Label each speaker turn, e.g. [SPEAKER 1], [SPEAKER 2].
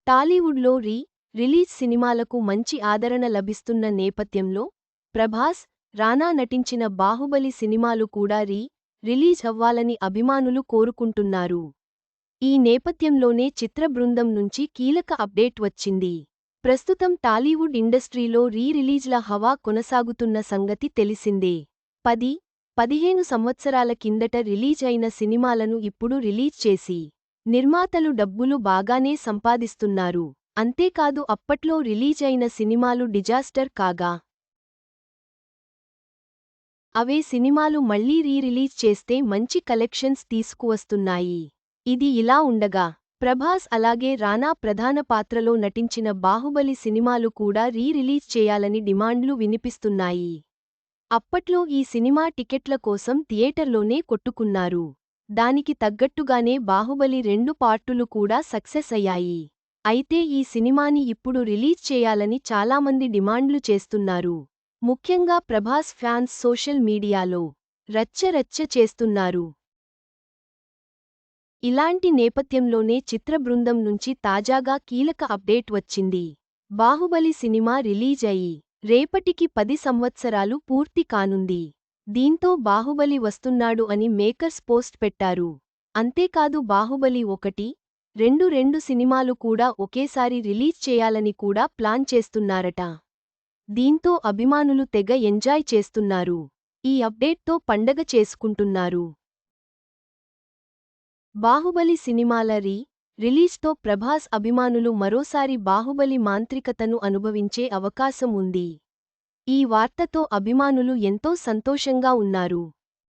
[SPEAKER 1] టాలీవుడ్లో రిలీజ్ సినిమాలకు మంచి ఆదరణ లభిస్తున్న నేపథ్యంలో ప్రభాస్, రానా నటించిన బాహుబలి సినిమాలు కూడా రిలీజ్ అవ్వాలని అభిమానులు కోరుకుంటున్నారు. ఈ నేపథ్యంలోనే చిత్ర బృందం నుంచి కీలక అప్డేట్ వచ్చింది. ప్రస్తుతం టాలీవుడ్ ఇండస్ట్రీలో రిలీజ్ల హవా కొనసాగుతున్న సంగతి తెలిసిందే. 10-15 సంవత్సరాల కిందట రిలీజ్ అయిన సినిమాలను ఇప్పుడు రిలీజ్ చేసి నిర్మాతలు డబ్బులు బాగానే సంపాదిస్తున్నారు. అంతేకాదు అప్పట్లో రిలీజ్ అయిన సినిమాలు డిజాస్టర్ కాగా అవే సినిమాలు మళ్లీ రిలీజ్ చేస్తే మంచి కలెక్షన్స్ తీసుకువస్తున్నాయి. ఇది ఇలా ఉండగా ప్రభాస్ అలాగే రానా ప్రధాన పాత్రలో నటించిన బాహుబలి సినిమాలు కూడా రిలీజ్ చేయాలని డిమాండ్లు వినిపిస్తున్నాయి. అప్పట్లో ఈ సినిమా టికెట్ల కోసం థియేటర్లోనే కొట్టుకున్నారు. దానికి తగ్గట్టుగానే బాహుబలి 2 పార్టులు కూడా సక్సెస్ అయ్యాయి. అయితే ఈ సినిమాని ఇప్పుడు రిలీజ్ చేయాలని చాలామంది డిమాండ్లు చేస్తున్నారు. ముఖ్యంగా ప్రభాస్ ఫ్యాన్స్ సోషల్ మీడియాలో రచ్చ చేస్తున్నారు. ఇలాంటి నేపథ్యంలోనే చిత్ర బృందం నుంచి తాజాగా కీలక అప్డేట్ వచ్చింది. బాహుబలి సినిమా రిలీజ్ అయి రేపటికి 10 సంవత్సరాలు పూర్తి కానుంది. దీంతో బాహుబలి వస్తున్నాడు అని మేకర్స్ పోస్ట్ పెట్టారు. అంతేకాదు బాహుబలి 1, 2 సినిమాలు కూడా ఒకేసారి రిలీజ్ చేయాలని కూడా ప్లాన్ చేస్తున్నారట. దీంతో అభిమానులు తెగ ఎంజాయ్ చేస్తున్నారు. ఈ అప్డేట్తో పండగ చేసుకుంటున్నారు. బాహుబలి సినిమాల రిలీజ్తో ప్రభాస్ అభిమానులు మరోసారి బాహుబలి మాంత్రికతను అనుభవించే అవకాశం ఉంది. ఈ వార్తతో అభిమానులు ఎంతో సంతోషంగా ఉన్నారు.